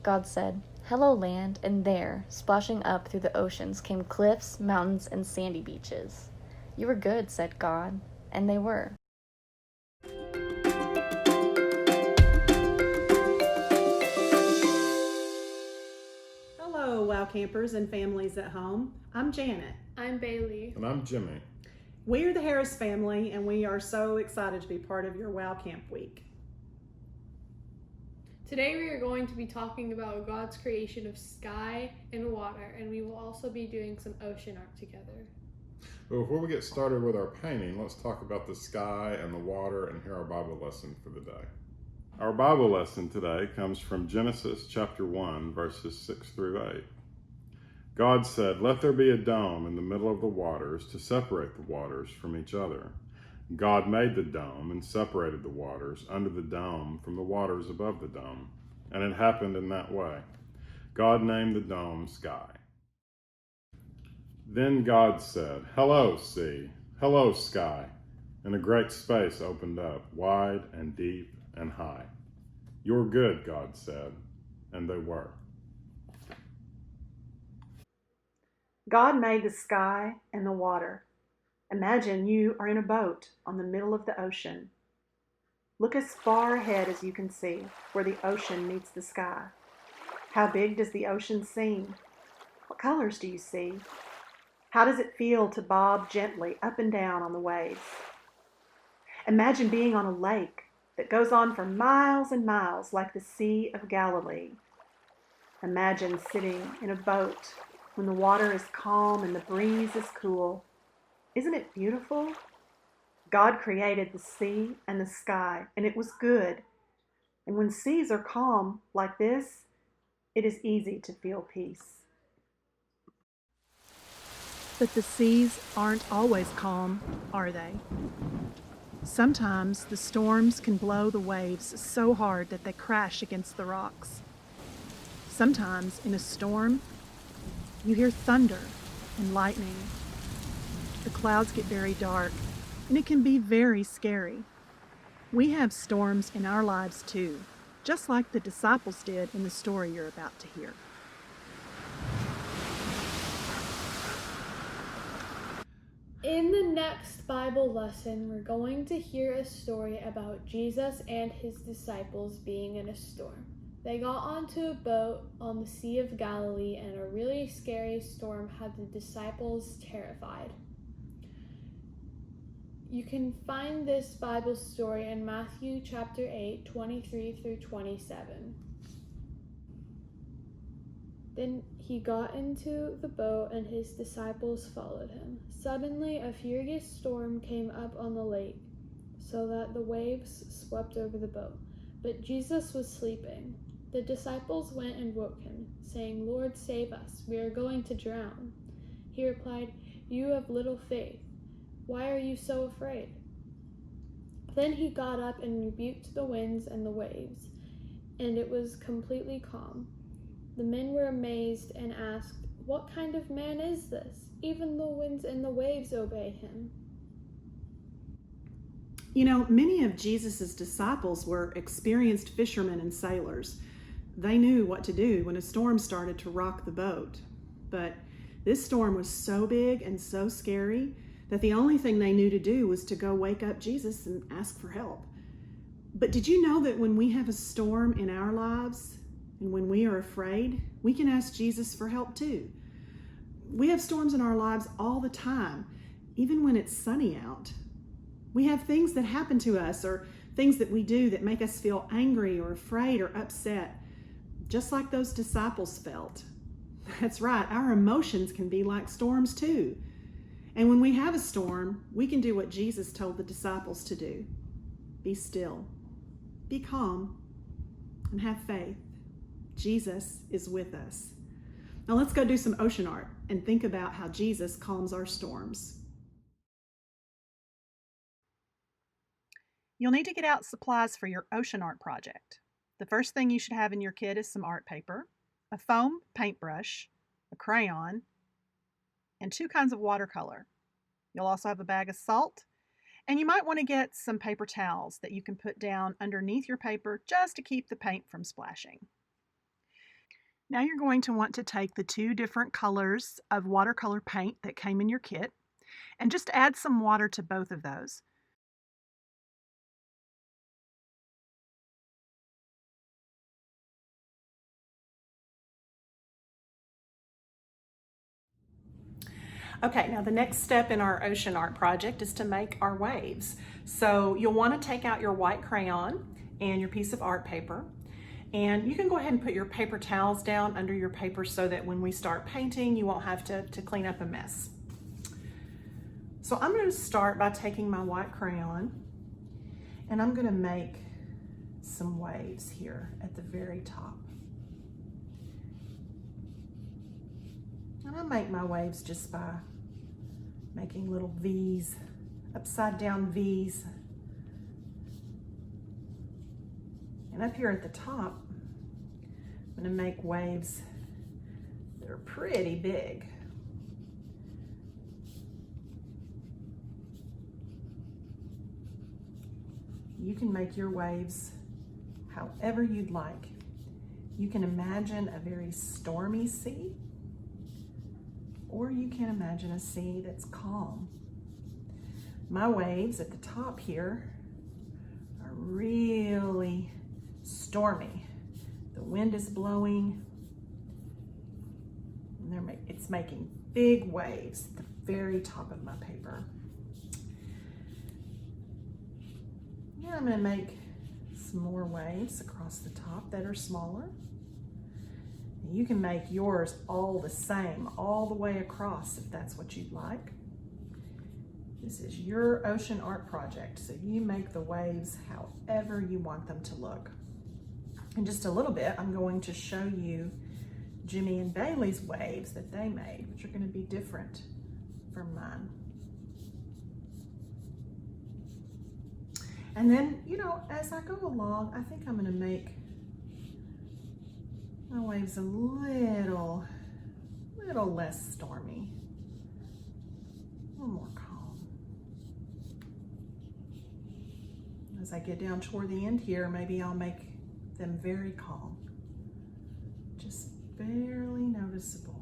God said, "Hello, land," and there, splashing up through the oceans, came cliffs, mountains, and sandy beaches. "You were good," said God, and they were. Hello, WOW campers and families at home. I'm Janet. I'm Bailey. And I'm Jimmy. We're the Harris family, and we are so excited to be part of your WOW Camp Week. Today we are going to be talking about God's creation of sky and water, and we will also be doing some ocean art together. But before we get started with our painting, let's talk about the sky and the water and hear our Bible lesson for the day. Our Bible lesson today comes from Genesis chapter 1, verses 6 through 8. God said, "Let there be a dome in the middle of the waters to separate the waters from each other." God made the dome and separated the waters under the dome from the waters above the dome. And it happened in that way. God named the dome Sky. Then God said, "Hello, sea. Hello, sky." And a great space opened up, wide and deep and high. "You're good," God said, and they were. God made the sky and the water. Imagine you are in a boat on the middle of the ocean. Look as far ahead as you can see, where the ocean meets the sky. How big does the ocean seem? What colors do you see? How does it feel to bob gently up and down on the waves? Imagine being on a lake that goes on for miles and miles, like the Sea of Galilee. Imagine sitting in a boat when the water is calm and the breeze is cool. Isn't it beautiful? God created the sea and the sky, and it was good. And when seas are calm like this, it is easy to feel peace. But the seas aren't always calm, are they? Sometimes the storms can blow the waves so hard that they crash against the rocks. Sometimes in a storm, you hear thunder and lightning. The clouds get very dark, and it can be very scary. We have storms in our lives too, just like the disciples did in the story you're about to hear. In the next Bible lesson, we're going to hear a story about Jesus and his disciples being in a storm. They got onto a boat on the Sea of Galilee, and a really scary storm had the disciples terrified. You can find this Bible story in Matthew chapter 8, 23 through 27. Then he got into the boat, and his disciples followed him. Suddenly, a furious storm came up on the lake, so that the waves swept over the boat. But Jesus was sleeping. The disciples went and woke him, saying, "Lord, save us, we are going to drown." He replied, "You have little faith. Why are you so afraid?" Then he got up and rebuked the winds and the waves, and it was completely calm. The men were amazed and asked, "What kind of man is this? Even the winds and the waves obey him." You know, many of Jesus' disciples were experienced fishermen and sailors. They knew what to do when a storm started to rock the boat. But this storm was so big and so scary that the only thing they knew to do was to go wake up Jesus and ask for help. But did you know that when we have a storm in our lives and when we are afraid, we can ask Jesus for help too? We have storms in our lives all the time, even when it's sunny out. We have things that happen to us or things that we do that make us feel angry or afraid or upset, just like those disciples felt. That's right, our emotions can be like storms too. And when we have a storm, we can do what Jesus told the disciples to do. Be still, be calm, and have faith. Jesus is with us. Now let's go do some ocean art and think about how Jesus calms our storms. You'll need to get out supplies for your ocean art project. The first thing you should have in your kit is some art paper, a foam paintbrush, a crayon, and 2 kinds of watercolor. You'll also have a bag of salt, and you might want to get some paper towels that you can put down underneath your paper just to keep the paint from splashing. Now you're going to want to take the 2 different colors of watercolor paint that came in your kit and just add some water to both of those. Okay, now the next step in our ocean art project is to make our waves. So you'll want to take out your white crayon and your piece of art paper, and you can go ahead and put your paper towels down under your paper so that when we start painting, you won't have to clean up a mess. So I'm going to start by taking my white crayon and I'm going to make some waves here at the very top. And I make my waves just by making little V's, upside down V's. And up here at the top, I'm going to make waves that are pretty big. You can make your waves however you'd like. You can imagine a very stormy sea, or you can imagine a sea that's calm. My waves at the top here are really stormy. The wind is blowing, and it's making big waves at the very top of my paper. Now I'm going to make some more waves across the top that are smaller. You can make yours all the same, all the way across if that's what you'd like. This is your ocean art project, so you make the waves however you want them to look. In just a little bit, I'm going to show you Jimmy and Bailey's waves that they made, which are going to be different from mine. And then, you know, as I go along, I think I'm going to make my waves a little less stormy, a little more calm. As I get down toward the end here, maybe I'll make them very calm, just barely noticeable.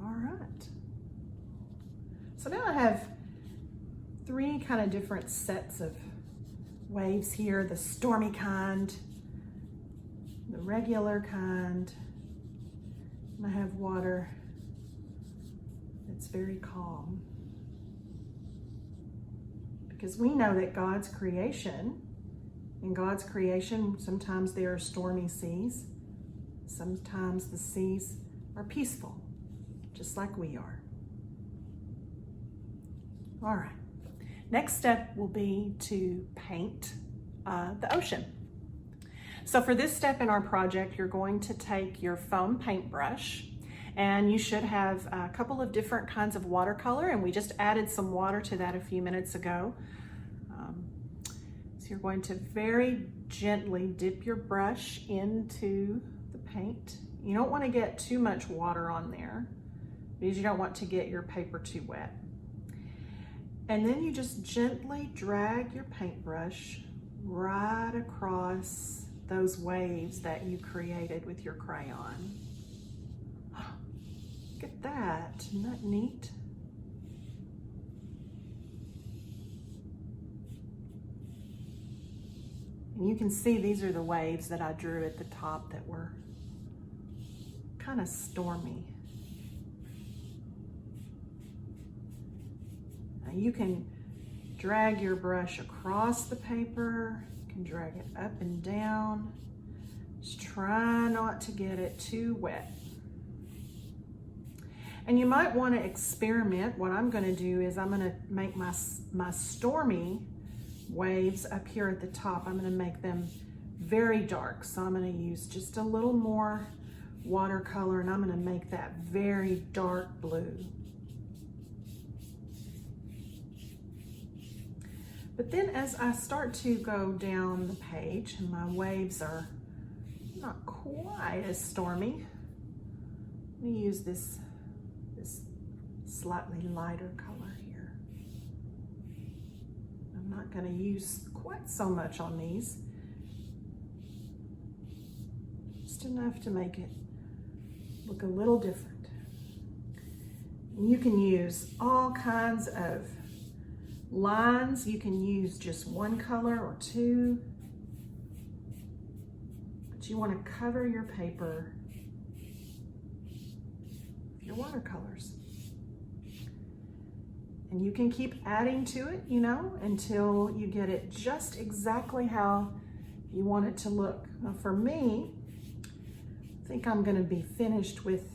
All right. So now I have 3 kind of different sets of waves here: the stormy kind, the regular kind, and I have water that's very calm. Because we know that in God's creation, sometimes there are stormy seas, sometimes the seas are peaceful, just like we are. All right. Next step will be to paint the ocean. So for this step in our project, you're going to take your foam paintbrush, and you should have a couple of different kinds of watercolor, and we just added some water to that a few minutes ago. So you're going to very gently dip your brush into the paint. You don't want to get too much water on there because you don't want to get your paper too wet. And then you just gently drag your paintbrush right across those waves that you created with your crayon. Look at that, isn't that neat? And you can see these are the waves that I drew at the top that were kind of stormy. You can drag your brush across the paper, you can drag it up and down. Just try not to get it too wet. And you might want to experiment. What I'm going to do is I'm going to make my stormy waves up here at the top. I'm going to make them very dark. So I'm going to use just a little more watercolor, and I'm going to make that very dark blue. But then as I start to go down the page and my waves are not quite as stormy, I'm going to use this slightly lighter color here. I'm not going to use quite so much on these. Just enough to make it look a little different. And you can use all kinds of lines. You can use just one color or two. But you want to cover your paper with your watercolors. And you can keep adding to it, until you get it just exactly how you want it to look. Now for me, I think I'm going to be finished with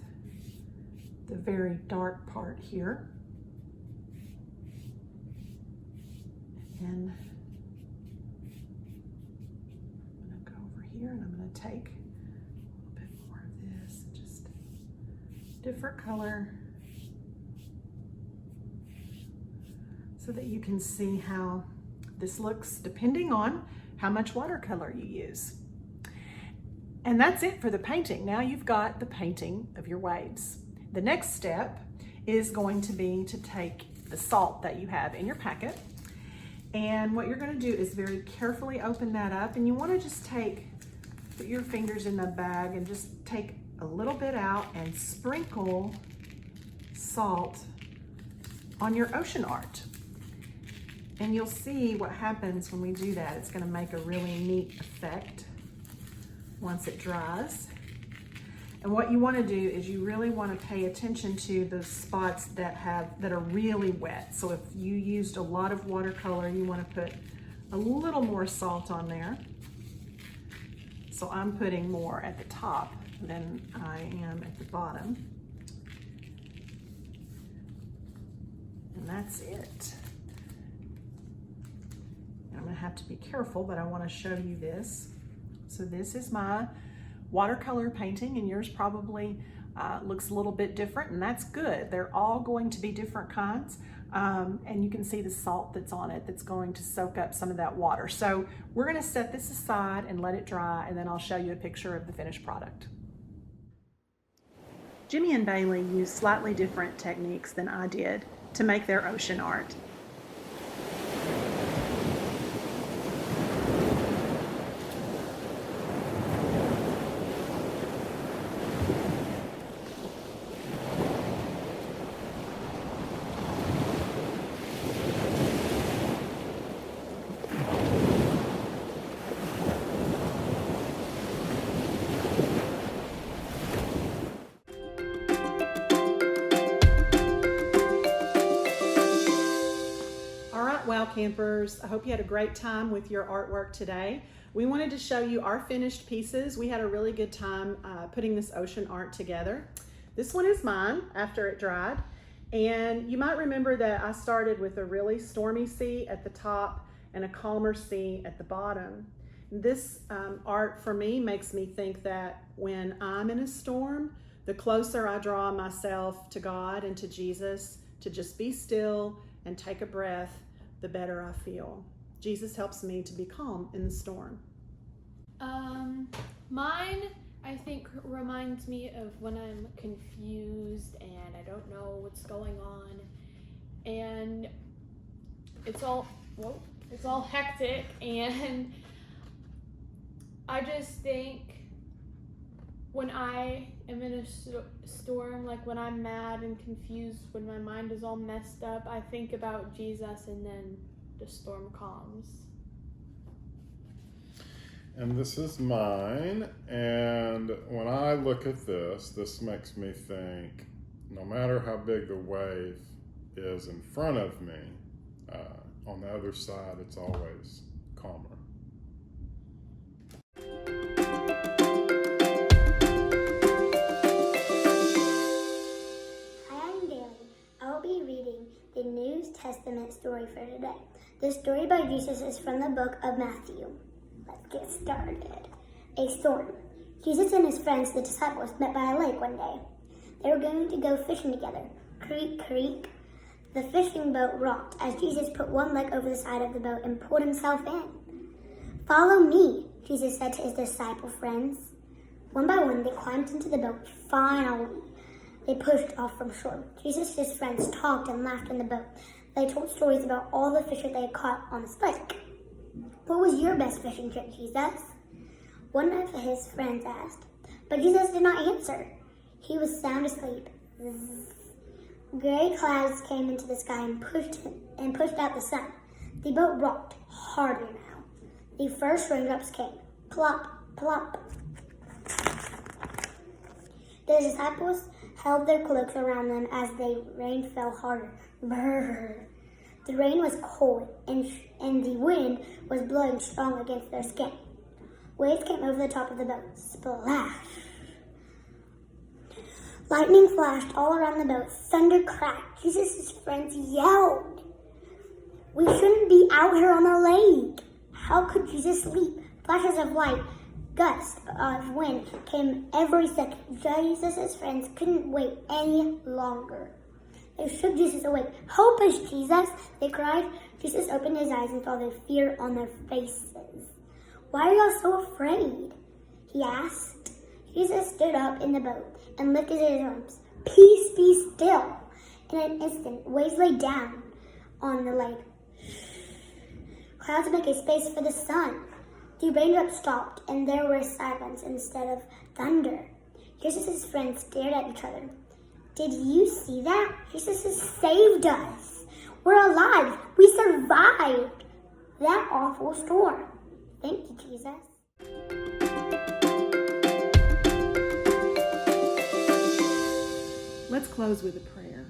the very dark part here. And I'm going to go over here and I'm going to take a little bit more of this, just different color, so that you can see how this looks depending on how much watercolor you use. And that's it for the painting. Now you've got the painting of your waves. The next step is going to be to take the salt that you have in your packet, and what you're going to do is very carefully open that up, and you want to just put your fingers in the bag and just take a little bit out and sprinkle salt on your ocean art. And you'll see what happens when we do that. It's going to make a really neat effect once it dries. And what you want to do is you really want to pay attention to those spots that are really wet. So if you used a lot of watercolor, you want to put a little more salt on there. So I'm putting more at the top than I am at the bottom. And that's it. I'm going to have to be careful, but I want to show you this. So this is my watercolor painting, and yours probably looks a little bit different, and that's good. They're all going to be different kinds, and you can see the salt that's on it that's going to soak up some of that water. So we're going to set this aside and let it dry, and then I'll show you a picture of the finished product. Jimmy and Bailey used slightly different techniques than I did to make their ocean art. Well, campers, I hope you had a great time with your artwork today. We wanted to show you our finished pieces. We had a really good time putting this ocean art together. This one is mine after it dried. And you might remember that I started with a really stormy sea at the top and a calmer sea at the bottom. This art for me makes me think that when I'm in a storm, the closer I draw myself to God and to Jesus, to just be still and take a breath, the better I feel. Jesus helps me to be calm in the storm. Mine, I think, reminds me of when I'm confused and I don't know what's going on, and it's all hectic, and I just think when I am in a storm, like when I'm mad and confused, when my mind is all messed up, I think about Jesus, and then the storm calms. And this is mine, and when I look at this makes me think, no matter how big the wave is in front of me, on the other side it's always calmer. The New Testament story for today. The story by Jesus is from the book of Matthew. Let's get started. A storm. Jesus and his friends, the disciples, met by a lake one day. They were going to go fishing together. Creak, creak. The fishing boat rocked as Jesus put one leg over the side of the boat and pulled himself in. Follow me, Jesus said to his disciple friends. One by one, they climbed into the boat. Finally, they pushed off from shore. Jesus and his friends talked and laughed in the boat. They told stories about all the fish that they had caught on this lake. What was your best fishing trip, Jesus? One of his friends asked, but Jesus did not answer. He was sound asleep. Gray clouds came into the sky and pushed out the sun. The boat rocked harder now. The first raindrops came. Plop, plop. The disciples held their cloaks around them as the rain fell harder. Brrr. The rain was cold, and the wind was blowing strong against their skin. Waves came over the top of the boat. Splash! Lightning flashed all around the boat. Thunder cracked. Jesus' friends yelled. We shouldn't be out here on the lake. How could Jesus sleep? Flashes of light, gusts of wind came every second. Jesus' friends couldn't wait any longer. They shook Jesus awake. Help us, Jesus, they cried. Jesus opened his eyes and saw the fear on their faces. Why are y'all so afraid? He asked. Jesus stood up in the boat and lifted his arms. Peace, be still. In an instant, waves lay down on the lake. Clouds make a space for the sun. The raindrops stopped, and there was silence instead of thunder. Jesus' friends stared at each other. Did you see that? Jesus has saved us. We're alive. We survived that awful storm. Thank you, Jesus. Let's close with a prayer.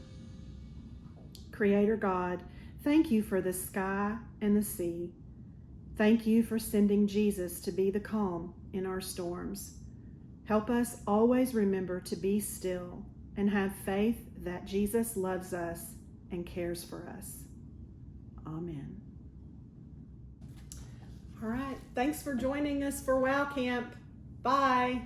Creator God, thank you for the sky and the sea. Thank you for sending Jesus to be the calm in our storms. Help us always remember to be still and have faith that Jesus loves us and cares for us. Amen. All right. Thanks for joining us for Wow Camp. Bye.